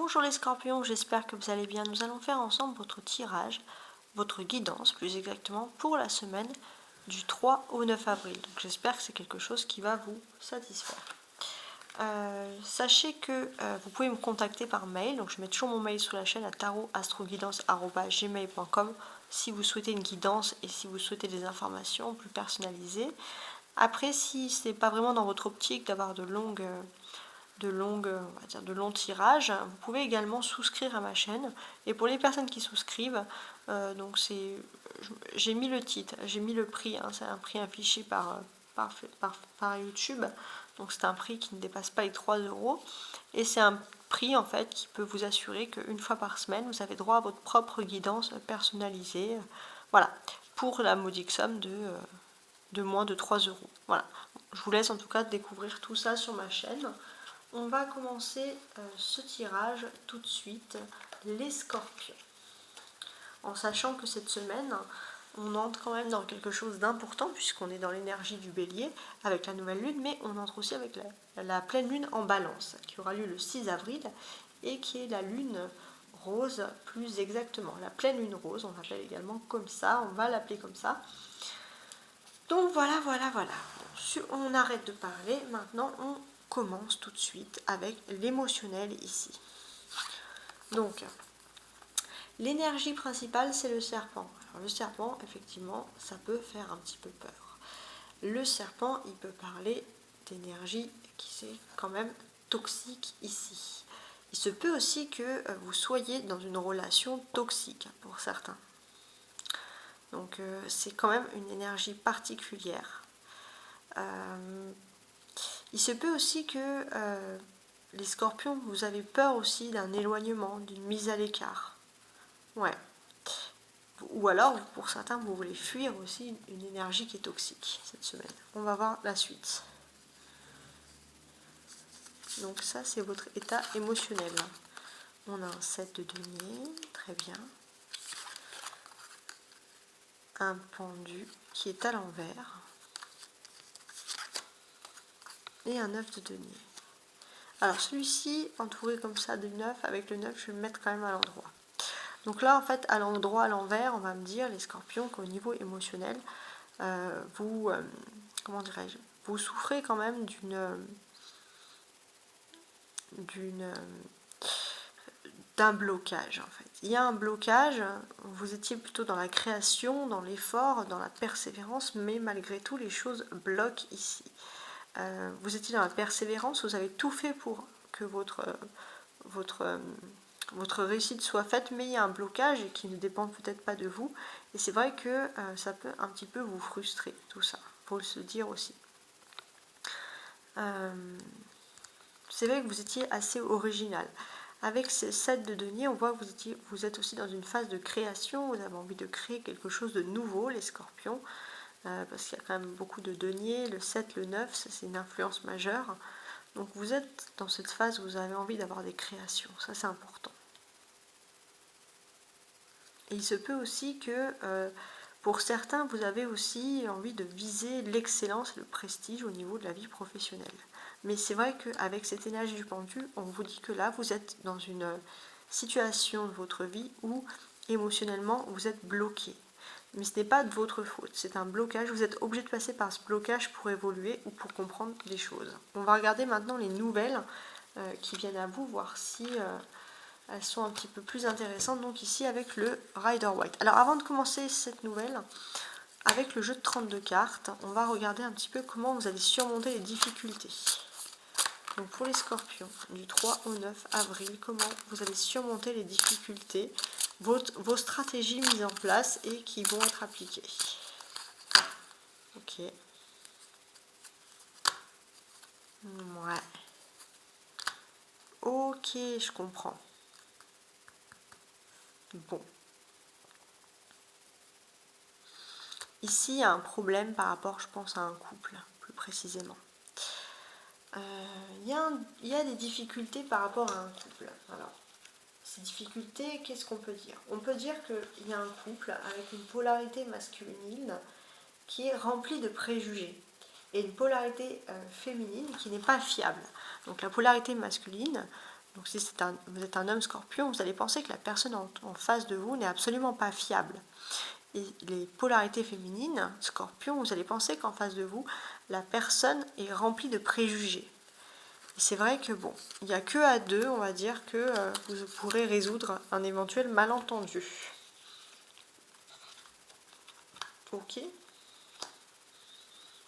Bonjour les scorpions, j'espère que vous allez bien. Nous allons faire ensemble votre tirage, votre guidance plus exactement, pour la semaine du 3 au 9 avril. Donc j'espère que c'est quelque chose qui va vous satisfaire. Sachez que vous pouvez me contacter par mail, donc je mets toujours mon mail sous la chaîne à tarotastroguidance@gmail.com si vous souhaitez une guidance et si vous souhaitez des informations plus personnalisées. Après, si ce n'est pas vraiment dans votre optique d'avoir de longs tirages, vous pouvez également souscrire à ma chaîne. Et pour les personnes qui souscrivent, j'ai mis le titre, j'ai mis le prix, c'est un prix affiché par YouTube, donc c'est un prix qui ne dépasse pas les 3 euros, et c'est un prix en fait qui peut vous assurer qu'une fois par semaine vous avez droit à votre propre guidance personnalisée, voilà, pour la modique somme de moins de 3 euros. Voilà, je vous laisse en tout cas découvrir tout ça sur ma chaîne. On va commencer ce tirage tout de suite, les scorpions. En sachant que cette semaine, on entre quand même dans quelque chose d'important puisqu'on est dans l'énergie du bélier avec la nouvelle lune, mais on entre aussi avec la pleine lune en balance qui aura lieu le 6 avril et qui est la lune rose plus exactement. La pleine lune rose, on l'appelle également comme ça, on va l'appeler comme ça. Donc voilà. On arrête de parler, maintenant on commence tout de suite avec l'émotionnel ici. Donc, l'énergie principale, c'est le serpent. Alors, le serpent, effectivement, ça peut faire un petit peu peur. Le serpent, il peut parler d'énergie qui est quand même toxique ici. Il se peut aussi que vous soyez dans une relation toxique pour certains. Donc, c'est quand même une énergie particulière. Il se peut aussi que les scorpions, vous avez peur aussi d'un éloignement, d'une mise à l'écart. Ouais. Ou alors, pour certains, vous voulez fuir aussi une énergie qui est toxique cette semaine. On va voir la suite. Donc ça, c'est votre état émotionnel. On a un 7 de denier, très bien. Un pendu qui est à l'envers. Et un 9 de denier. Alors celui-ci, entouré comme ça de 9, avec le 9, je vais le mettre quand même à l'endroit. Donc là, en fait, à l'endroit, à l'envers, on va me dire, les scorpions, qu'au niveau émotionnel, vous souffrez quand même d'un blocage, en fait. Il y a un blocage, vous étiez plutôt dans la création, dans l'effort, dans la persévérance, mais malgré tout, les choses bloquent ici. Vous étiez dans la persévérance, vous avez tout fait pour que votre réussite soit faite, mais il y a un blocage qui ne dépend peut-être pas de vous. Et c'est vrai que ça peut un petit peu vous frustrer, tout ça. Il faut se dire aussi. C'est vrai que vous étiez assez original. Avec ces 7 de denier, on voit que vous êtes aussi dans une phase de création. Vous avez envie de créer quelque chose de nouveau, les scorpions. Parce qu'il y a quand même beaucoup de deniers. Le 7, le 9, c'est une influence majeure. Donc vous êtes dans cette phase où vous avez envie d'avoir des créations. Ça, c'est important. Et il se peut aussi que pour certains, vous avez aussi envie de viser l'excellence et le prestige au niveau de la vie professionnelle. Mais c'est vrai qu'avec cette énergie du pendu, on vous dit que là, vous êtes dans une situation de votre vie où émotionnellement, vous êtes bloqué. Mais ce n'est pas de votre faute, c'est un blocage. Vous êtes obligé de passer par ce blocage pour évoluer ou pour comprendre les choses. On va regarder maintenant les nouvelles qui viennent à vous, voir si elles sont un petit peu plus intéressantes. Donc ici avec le Rider White. Alors avant de commencer cette nouvelle, avec le jeu de 32 cartes, on va regarder un petit peu comment vous allez surmonter les difficultés. Donc pour les scorpions, du 3 au 9 avril, comment vous allez surmonter les difficultés, vos stratégies mises en place et qui vont être appliquées. Ok. Ouais. Ok, je comprends. Bon. Ici, il y a un problème par rapport, je pense, à un couple, plus précisément. Il y a des difficultés par rapport à un couple. Alors, ces difficultés, qu'est-ce qu'on peut dire? On peut dire qu'il y a un couple avec une polarité masculine qui est remplie de préjugés et une polarité féminine qui n'est pas fiable. Donc la polarité masculine, Donc si vous êtes un homme scorpion, vous allez penser que la personne en face de vous n'est absolument pas fiable. Et les polarités féminines, scorpion, vous allez penser qu'en face de vous, la personne est remplie de préjugés. Et c'est vrai que bon, il n'y a que à deux, on va dire, que vous pourrez résoudre un éventuel malentendu. Ok.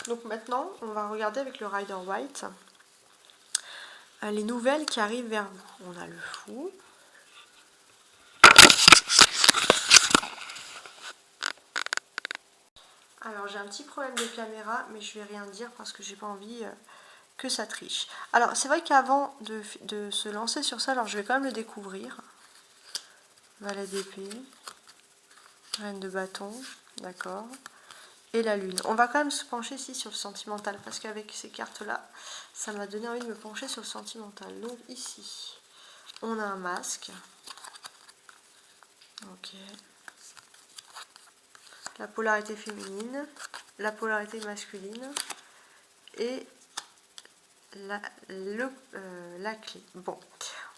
Donc maintenant, on va regarder avec le Rider White les nouvelles qui arrivent vers vous. On a le Fou. Alors j'ai un petit problème de caméra, mais je vais rien dire parce que j'ai pas envie que ça triche. Alors c'est vrai qu'avant de se lancer sur ça, alors je vais quand même le découvrir. Valet d'épée, reine de bâton, d'accord. Et la lune. On va quand même se pencher ici sur le sentimental, parce qu'avec ces cartes-là, ça m'a donné envie de me pencher sur le sentimental. Donc ici, on a un masque. Ok. La polarité féminine, la polarité masculine et la clé. Bon,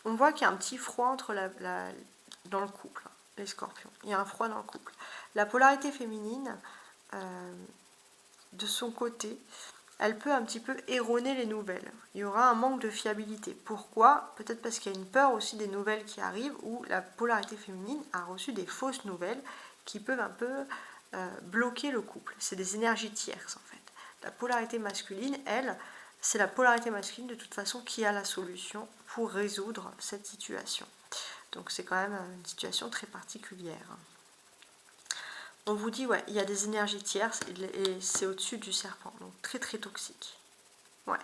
on voit qu'il y a un petit froid entre dans le couple, les scorpions. Il y a un froid dans le couple. La polarité féminine, de son côté, elle peut un petit peu erroner les nouvelles. Il y aura un manque de fiabilité. Pourquoi? Peut-être parce qu'il y a une peur aussi des nouvelles qui arrivent, où la polarité féminine a reçu des fausses nouvelles qui peuvent un peu bloquer le couple. C'est des énergies tierces en fait. La polarité masculine, elle, c'est la polarité masculine de toute façon qui a la solution pour résoudre cette situation. Donc c'est quand même une situation très particulière. On vous dit, ouais, il y a des énergies tierces et c'est au-dessus du serpent, donc très très toxique. Ouais.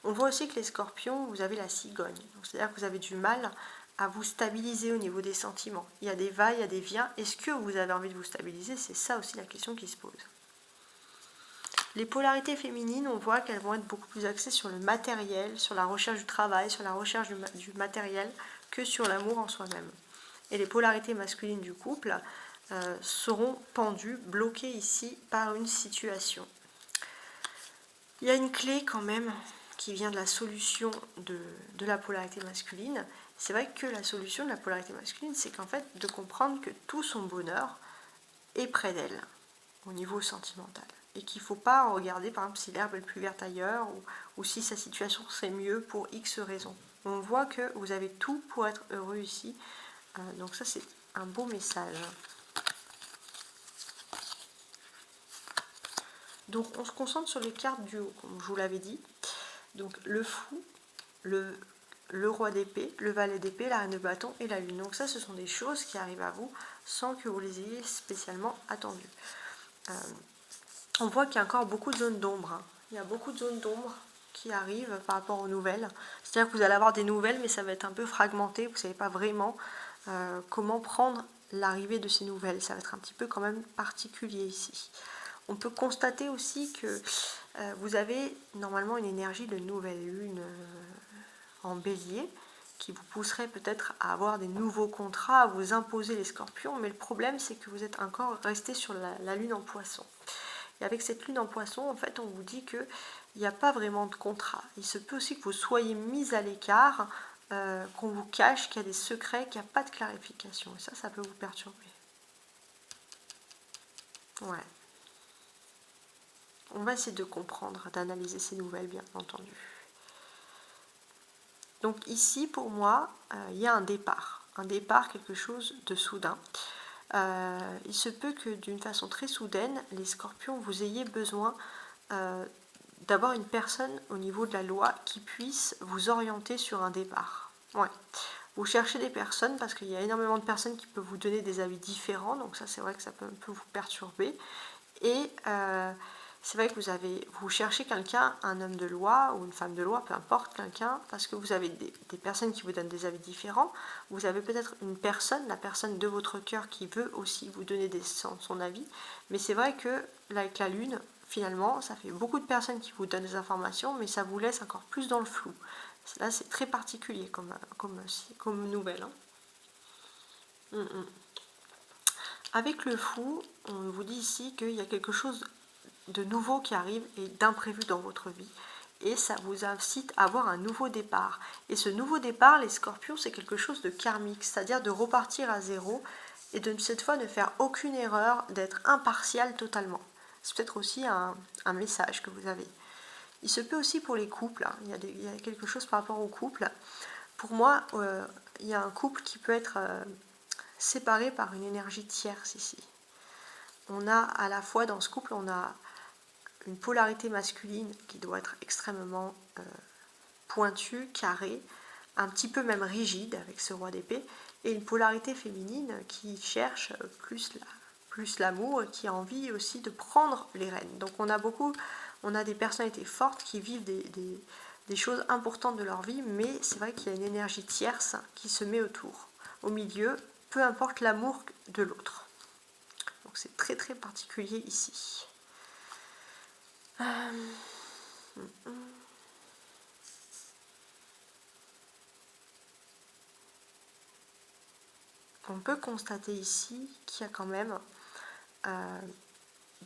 On voit aussi que les scorpions, vous avez la cigogne. C'est-à-dire que vous avez du mal à vous stabiliser au niveau des sentiments. Il y a des va, il y a des viens. Est-ce que vous avez envie de vous stabiliser? C'est ça aussi la question qui se pose. Les polarités féminines, on voit qu'elles vont être beaucoup plus axées sur le matériel, sur la recherche du travail, sur la recherche du matériel, que sur l'amour en soi-même. Et les polarités masculines du couple seront pendues, bloquées ici par une situation. Il y a une clé quand même qui vient de la solution de la polarité masculine. C'est vrai que la solution de la polarité masculine, c'est qu'en fait, de comprendre que tout son bonheur est près d'elle, au niveau sentimental. Et qu'il ne faut pas regarder, par exemple, si l'herbe est plus verte ailleurs, ou si sa situation serait mieux pour X raisons. On voit que vous avez tout pour être heureux ici. Donc ça, c'est un beau message. Donc on se concentre sur les cartes du haut, comme je vous l'avais dit. Donc le Fou, le roi d'épée, le valet d'épée, la reine de bâton et la lune. Donc ça, ce sont des choses qui arrivent à vous sans que vous les ayez spécialement attendues. On voit qu'il y a encore beaucoup de zones d'ombre. Hein. Il y a beaucoup de zones d'ombre qui arrivent par rapport aux nouvelles. C'est-à-dire que vous allez avoir des nouvelles, mais ça va être un peu fragmenté. Vous ne savez pas vraiment comment prendre l'arrivée de ces nouvelles. Ça va être un petit peu quand même particulier ici. On peut constater aussi que vous avez normalement une énergie de nouvelle lune en bélier qui vous pousserait peut-être à avoir des nouveaux contrats, à vous imposer les scorpions, mais le problème c'est que vous êtes encore resté sur la lune en poisson. Et avec cette lune en poisson, en fait, on vous dit qu'il n'y a pas vraiment de contrat. Il se peut aussi que vous soyez mis à l'écart, qu'on vous cache, qu'il y a des secrets, qu'il n'y a pas de clarification. Et ça peut vous perturber. Ouais. On va essayer de comprendre, d'analyser ces nouvelles, bien entendu. Donc ici, pour moi, il y a un départ, quelque chose de soudain. Il se peut que d'une façon très soudaine, les scorpions, vous ayez besoin d'avoir une personne au niveau de la loi qui puisse vous orienter sur un départ. Ouais. Vous cherchez des personnes parce qu'il y a énormément de personnes qui peuvent vous donner des avis différents, donc ça c'est vrai que ça peut un peu vous perturber. Et c'est vrai que vous cherchez quelqu'un, un homme de loi ou une femme de loi, peu importe, quelqu'un, parce que vous avez des personnes qui vous donnent des avis différents. Vous avez peut-être une personne, la personne de votre cœur qui veut aussi vous donner son avis. Mais c'est vrai que là, avec la lune, finalement, ça fait beaucoup de personnes qui vous donnent des informations, mais ça vous laisse encore plus dans le flou. Là, c'est très particulier comme nouvelle. Hein. Avec le Fou, on vous dit ici qu'il y a quelque chose de nouveau qui arrive et d'imprévu dans votre vie. et ça vous incite à avoir un nouveau départ. Et ce nouveau départ, les scorpions, c'est quelque chose de karmique, c'est-à-dire de repartir à zéro et de cette fois ne faire aucune erreur, d'être impartial totalement. C'est peut-être aussi un message que vous avez. Il se peut aussi pour les couples, hein. Il y a quelque chose par rapport aux couples. Pour moi, il y a un couple qui peut être séparé par une énergie tierce ici. On a à la fois dans ce couple, on a une polarité masculine qui doit être extrêmement pointue, carrée, un petit peu même rigide avec ce roi d'épée, et une polarité féminine qui cherche plus l'amour et qui a envie aussi de prendre les rênes. Donc on a des personnalités fortes qui vivent des choses importantes de leur vie, mais c'est vrai qu'il y a une énergie tierce qui se met autour, au milieu, peu importe l'amour de l'autre. Donc c'est très très particulier ici. On peut constater ici qu'il y a quand même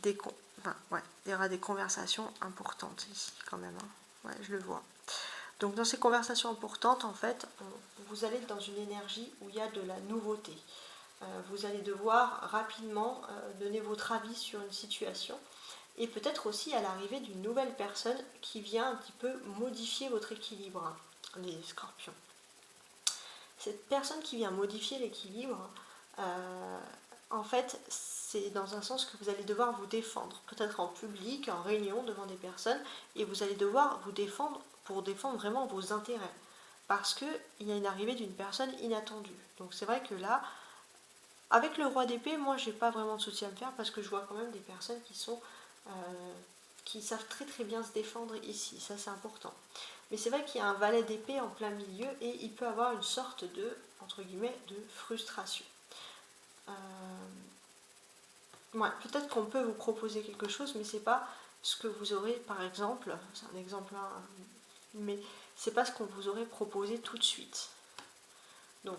il y aura des conversations importantes ici quand même. Hein. Ouais, je le vois. Donc dans ces conversations importantes, en fait, vous allez être dans une énergie où il y a de la nouveauté. Vous allez devoir rapidement donner votre avis sur une situation et peut-être aussi à l'arrivée d'une nouvelle personne qui vient un petit peu modifier votre équilibre, hein, les scorpions. Cette personne qui vient modifier l'équilibre, en fait, c'est dans un sens que vous allez devoir vous défendre, peut-être en public, en réunion, devant des personnes, et vous allez devoir vous défendre pour défendre vraiment vos intérêts, parce qu'il y a une arrivée d'une personne inattendue. Donc c'est vrai que là, avec le roi d'épée, moi j'ai pas vraiment de souci à me faire, parce que je vois quand même des personnes qui savent très très bien se défendre ici, ça c'est important. Mais c'est vrai qu'il y a un valet d'épée en plein milieu, et il peut avoir une sorte de, entre guillemets, de frustration. Ouais, peut-être qu'on peut vous proposer quelque chose, mais c'est pas ce que vous aurez, par exemple, c'est un exemple, hein, mais c'est pas ce qu'on vous aurait proposé tout de suite. Donc,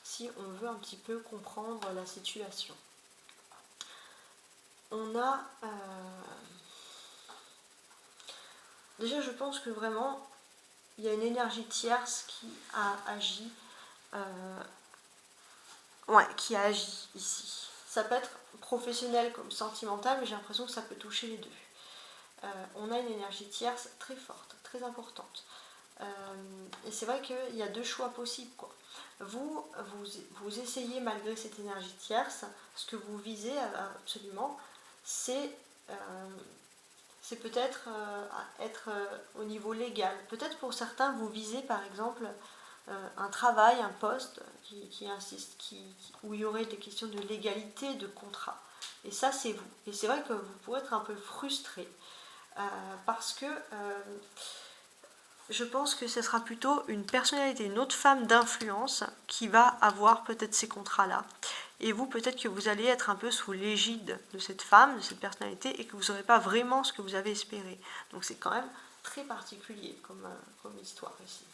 si on veut un petit peu comprendre la situation, on a déjà, je pense que vraiment, il y a une énergie tierce qui a agi, qui a agi ici. Ça peut être professionnel comme sentimental, mais j'ai l'impression que ça peut toucher les deux. On a une énergie tierce très forte, très importante. Et c'est vrai qu'il y a deux choix possibles, quoi. Vous essayez malgré cette énergie tierce, ce que vous visez absolument, c'est peut-être être au niveau légal. Peut-être pour certains, vous visez par exemple un travail, un poste qui insiste, où il y aurait des questions de légalité, de contrat. Et ça, c'est vous. Et c'est vrai que vous pourrez être un peu frustré parce que je pense que ce sera plutôt une personnalité, une autre femme d'influence qui va avoir peut-être ces contrats-là. Et vous, peut-être que vous allez être un peu sous l'égide de cette femme, de cette personnalité, et que vous n'aurez pas vraiment ce que vous avez espéré. Donc c'est quand même très particulier comme histoire ici.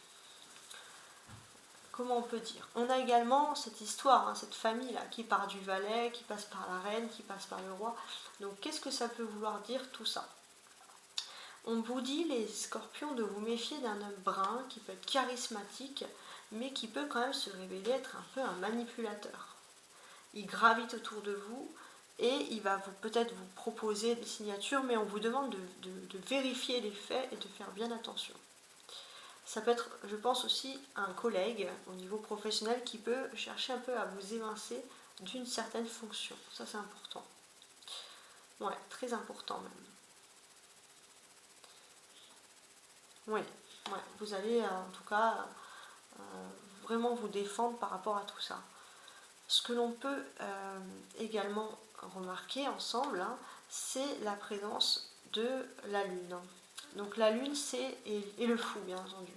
Comment on peut dire? On a également cette histoire, hein, cette famille-là, qui part du valet, qui passe par la reine, qui passe par le roi. Donc qu'est-ce que ça peut vouloir dire tout ça? On vous dit, les scorpions, de vous méfier d'un homme brun qui peut être charismatique, mais qui peut quand même se révéler être un peu un manipulateur. Il gravite autour de vous et il va peut-être vous proposer des signatures, mais on vous demande de vérifier les faits et de faire bien attention. Ça peut être, je pense aussi, un collègue au niveau professionnel qui peut chercher un peu à vous évincer d'une certaine fonction. Ça, c'est important. Ouais, très important même. Oui, ouais, vous allez en tout cas vraiment vous défendre par rapport à tout ça. Ce que l'on peut également remarquer ensemble, hein, c'est la présence de la Lune. Donc la Lune, et le Fou, bien entendu.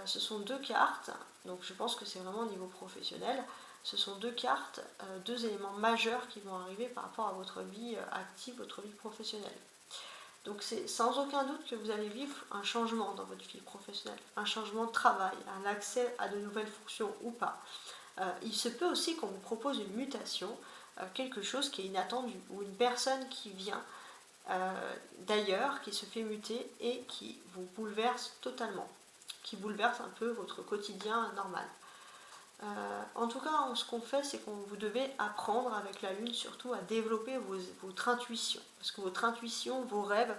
Ce sont deux cartes, donc je pense que c'est vraiment au niveau professionnel. Ce sont deux cartes, deux éléments majeurs qui vont arriver par rapport à votre vie active, votre vie professionnelle. Donc c'est sans aucun doute que vous allez vivre un changement dans votre vie professionnelle, un changement de travail, un accès à de nouvelles fonctions ou pas. Il se peut aussi qu'on vous propose une mutation, quelque chose qui est inattendu, ou une personne qui vient d'ailleurs, qui se fait muter et qui vous bouleverse totalement, qui bouleverse un peu votre quotidien normal. En tout cas, ce qu'on fait, c'est qu'on vous devez apprendre avec la Lune surtout à développer votre intuition. Parce que votre intuition, vos rêves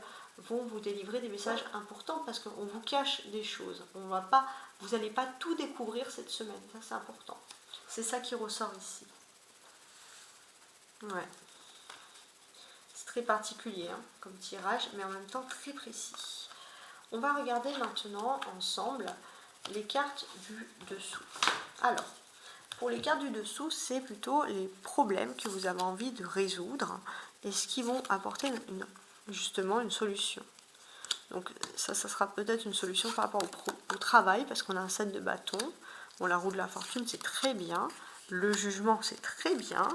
vont vous délivrer des messages importants parce qu'on vous cache des choses. Vous n'allez pas tout découvrir cette semaine, ça c'est important. C'est ça qui ressort ici. Ouais. C'est très particulier comme tirage, mais en même temps très précis. On va regarder maintenant ensemble les cartes du dessous. Alors, pour les cartes du dessous, c'est plutôt les problèmes que vous avez envie de résoudre et ce qui vont apporter justement une solution. Donc ça sera peut-être une solution par rapport au travail, parce qu'on a un 7 de bâton. Bon, la roue de la fortune, c'est très bien. Le jugement, c'est très bien.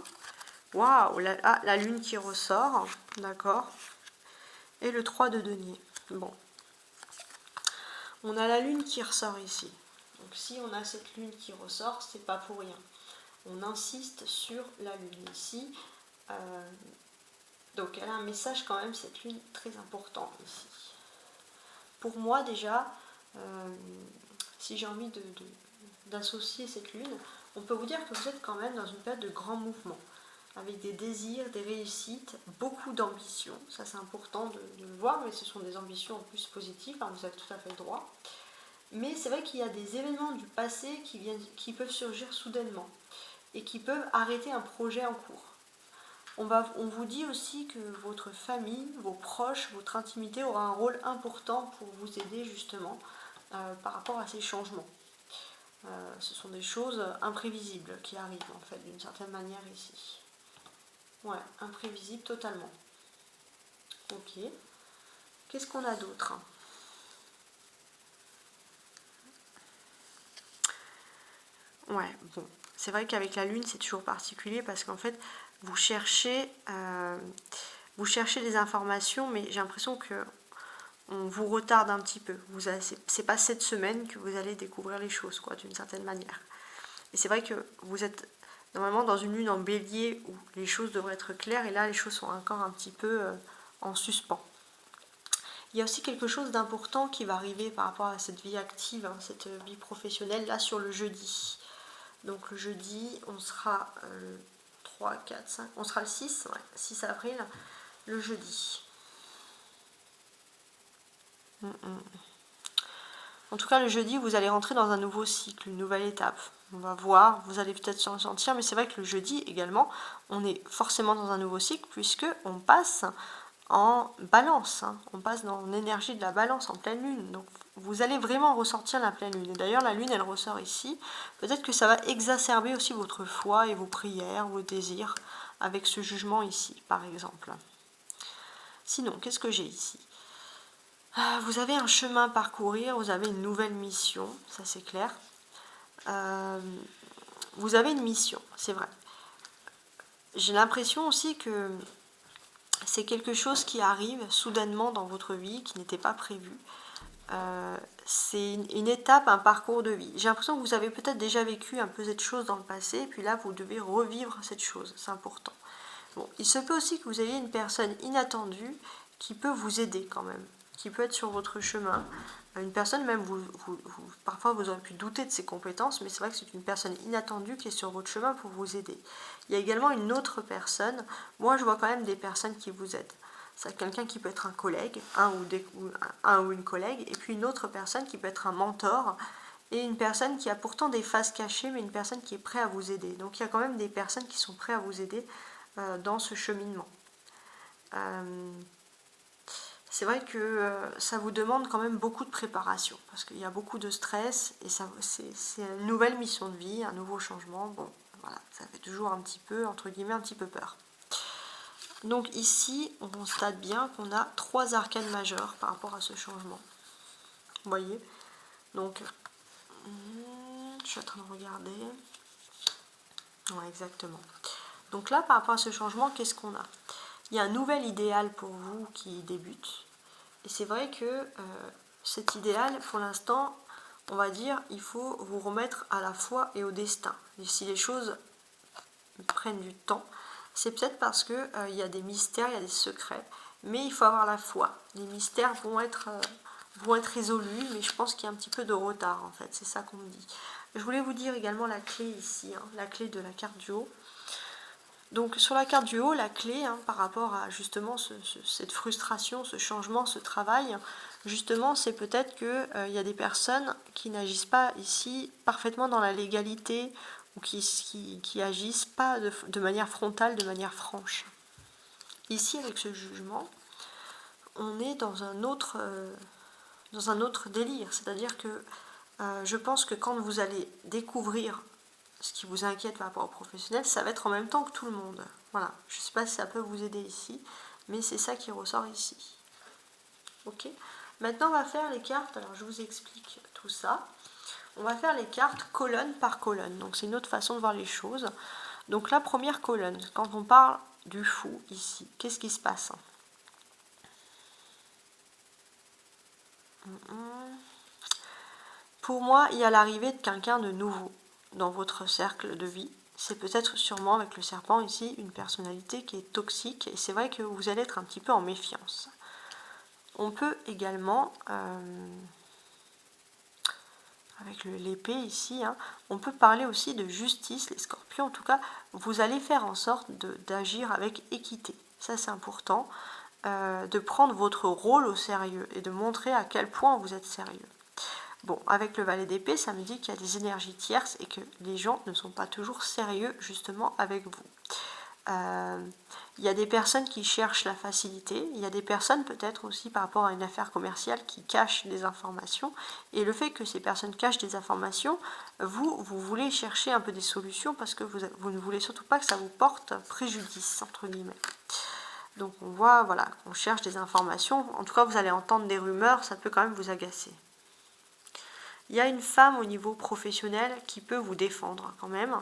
Waouh, la lune qui ressort, d'accord. Et le 3 de denier. Bon. On a la lune qui ressort ici. Donc si on a cette lune qui ressort, c'est pas pour rien. On insiste sur la lune ici. Donc elle a un message quand même, cette lune, très important ici. Pour moi déjà, si j'ai envie d'associer cette lune, on peut vous dire que vous êtes quand même dans une période de grand mouvement, avec des désirs, des réussites, beaucoup d'ambitions. Ça c'est important de le voir, mais ce sont des ambitions en plus positives, vous avez tout à fait le droit. Mais c'est vrai qu'il y a des événements du passé qui peuvent surgir soudainement et qui peuvent arrêter un projet en cours. On vous dit aussi que votre famille, vos proches, votre intimité aura un rôle important pour vous aider justement par rapport à ces changements. Ce sont des choses imprévisibles qui arrivent en fait d'une certaine manière ici. Ouais, imprévisibles totalement. Ok. Qu'est-ce qu'on a d'autre ? Ouais, bon. C'est vrai qu'avec la lune, c'est toujours particulier parce qu'en fait, vous cherchez des informations, mais j'ai l'impression que on vous retarde un petit peu. C'est pas cette semaine que vous allez découvrir les choses, quoi, d'une certaine manière. Et c'est vrai que vous êtes normalement dans une lune en bélier où les choses devraient être claires, et là, les choses sont encore un petit peu en suspens. Il y a aussi quelque chose d'important qui va arriver par rapport à cette vie active, cette vie professionnelle, là, sur le jeudi. Donc le jeudi, on sera le 3, 4, 5, on sera le 6, ouais, 6 avril, le jeudi. En tout cas, le jeudi, vous allez rentrer dans un nouveau cycle, une nouvelle étape. On va voir, vous allez peut-être s'en sentir, mais c'est vrai que le jeudi également, on est forcément dans un nouveau cycle puisque on passe en balance, on passe dans l'énergie de la balance en pleine lune. Donc vous allez vraiment ressentir la pleine lune. Et d'ailleurs, la lune, elle ressort ici. Peut-être que ça va exacerber aussi votre foi et vos prières, vos désirs avec ce jugement ici, par exemple. Sinon, qu'est-ce que j'ai ici ? Vous avez un chemin à parcourir, vous avez une nouvelle mission, ça c'est clair. Vous avez une mission, c'est vrai. J'ai l'impression aussi que c'est quelque chose qui arrive soudainement dans votre vie, qui n'était pas prévu. C'est une étape, un parcours de vie. J'ai l'impression que vous avez peut-être déjà vécu un peu cette chose dans le passé, et puis là vous devez revivre cette chose, c'est important. Bon, il se peut aussi que vous ayez une personne inattendue qui peut vous aider quand même, qui peut être sur votre chemin. Une personne même, parfois vous aurez pu douter de ses compétences, mais c'est vrai que c'est une personne inattendue qui est sur votre chemin pour vous aider. Il y a également une autre personne, moi je vois quand même des personnes qui vous aident. C'est quelqu'un qui peut être un collègue, un ou une collègue, et puis une autre personne qui peut être un mentor, et une personne qui a pourtant des faces cachées, mais une personne qui est prête à vous aider. Donc il y a quand même des personnes qui sont prêtes à vous aider dans ce cheminement. C'est vrai que ça vous demande quand même beaucoup de préparation, parce qu'il y a beaucoup de stress, et c'est une nouvelle mission de vie, un nouveau changement. Bon, voilà, ça fait toujours un petit peu, entre guillemets, un petit peu peur. Donc ici, on constate bien qu'on a 3 arcanes majeures par rapport à ce changement. Vous voyez ? Donc, je suis en train de regarder. Ouais, exactement. Donc là, par rapport à ce changement, qu'est-ce qu'on a ? Il y a un nouvel idéal pour vous qui débute. Et c'est vrai que cet idéal, pour l'instant, on va dire, il faut vous remettre à la foi et au destin. Et si les choses prennent du temps, c'est peut-être parce qu'il y a des mystères, il y a des secrets mais il faut avoir la foi. Les mystères vont être résolus, mais je pense qu'il y a un petit peu de retard en fait, c'est ça qu'on me dit. Je voulais vous dire également la clé ici, hein, la clé de la carte du haut. Donc sur la carte du haut, la clé par rapport à justement cette frustration, ce changement, ce travail, justement c'est peut-être qu'il y a des personnes qui n'agissent pas ici parfaitement dans la légalité ou qui agissent pas de manière frontale, de manière franche. Ici avec ce jugement, on est dans un autre délire, c'est-à-dire que je pense que quand vous allez découvrir ce qui vous inquiète par rapport aux professionnels, ça va être en même temps que tout le monde. Voilà, je ne sais pas si ça peut vous aider ici, mais c'est ça qui ressort ici. Ok. Maintenant, on va faire les cartes. Alors, je vous explique tout ça. On va faire les cartes colonne par colonne. Donc, c'est une autre façon de voir les choses. Donc, la première colonne, quand on parle du fou ici, qu'est-ce qui se passe? Pour moi, il y a l'arrivée de quelqu'un de nouveau dans votre cercle de vie. C'est peut-être sûrement avec le serpent ici une personnalité qui est toxique et c'est vrai que vous allez être un petit peu en méfiance. On peut également, avec l'épée ici, on peut parler aussi de justice, les scorpions. En tout cas, vous allez faire en sorte d'agir avec équité. Ça, c'est important, de prendre votre rôle au sérieux et de montrer à quel point vous êtes sérieux. Bon, avec le valet d'épée, ça me dit qu'il y a des énergies tierces et que les gens ne sont pas toujours sérieux justement avec vous. Il y a des personnes qui cherchent la facilité, il y a des personnes peut-être aussi par rapport à une affaire commerciale qui cachent des informations, et le fait que ces personnes cachent des informations, vous voulez chercher un peu des solutions parce que vous ne voulez surtout pas que ça vous porte préjudice, entre guillemets. Donc on voit, voilà, on cherche des informations, en tout cas vous allez entendre des rumeurs, ça peut quand même vous agacer. Il y a une femme au niveau professionnel qui peut vous défendre quand même.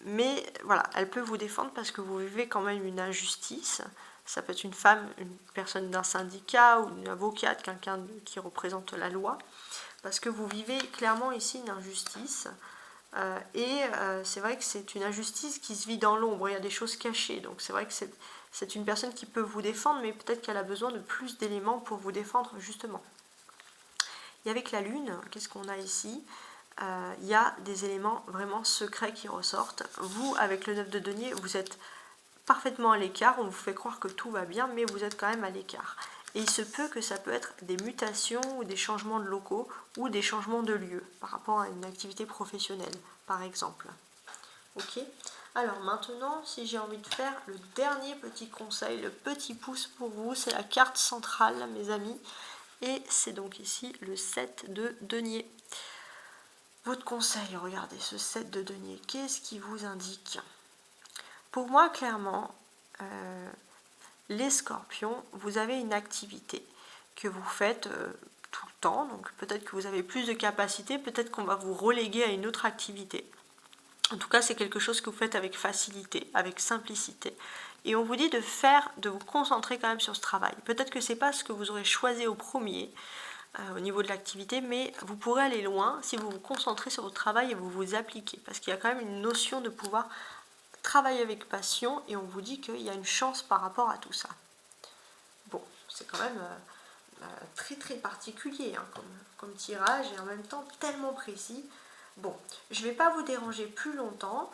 Mais voilà, elle peut vous défendre parce que vous vivez quand même une injustice. Ça peut être une femme, une personne d'un syndicat ou une avocate, quelqu'un qui représente la loi. Parce que vous vivez clairement ici une injustice. C'est vrai que c'est une injustice qui se vit dans l'ombre. Il y a des choses cachées. Donc c'est vrai que c'est une personne qui peut vous défendre, mais peut-être qu'elle a besoin de plus d'éléments pour vous défendre justement. Et avec la lune, qu'est-ce qu'on a ici? Il y a des éléments vraiment secrets qui ressortent. Vous, avec le 9 de denier, vous êtes parfaitement à l'écart. On vous fait croire que tout va bien, mais vous êtes quand même à l'écart. Et il se peut que ça peut être des mutations ou des changements de locaux ou des changements de lieux par rapport à une activité professionnelle, par exemple. Ok. Alors maintenant, si j'ai envie de faire le dernier petit conseil, le petit pouce pour vous, c'est la carte centrale, mes amis. Et c'est donc ici le 7 de denier. Votre conseil, regardez ce 7 de denier, qu'est-ce qui vous indique? Pour moi, clairement, les scorpions, vous avez une activité que vous faites tout le temps, donc peut-être que vous avez plus de capacité, peut-être qu'on va vous reléguer à une autre activité. En tout cas, c'est quelque chose que vous faites avec facilité, avec simplicité. Et on vous dit de vous concentrer quand même sur ce travail. Peut-être que ce n'est pas ce que vous aurez choisi au premier, au niveau de l'activité, mais vous pourrez aller loin si vous vous concentrez sur votre travail et vous vous appliquez. Parce qu'il y a quand même une notion de pouvoir travailler avec passion et on vous dit qu'il y a une chance par rapport à tout ça. Bon, c'est quand même très très particulier comme tirage et en même temps tellement précis. Bon, je ne vais pas vous déranger plus longtemps.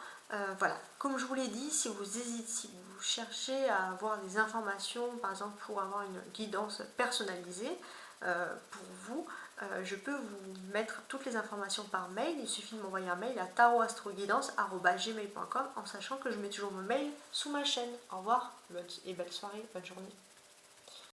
Voilà, comme je vous l'ai dit, si vous hésitez, si vous cherchez à avoir des informations, par exemple pour avoir une guidance personnalisée pour vous, je peux vous mettre toutes les informations par mail. Il suffit de m'envoyer un mail à taroastroguidance@gmail.com en sachant que je mets toujours mon mail sous ma chaîne. Au revoir et belle soirée, bonne journée.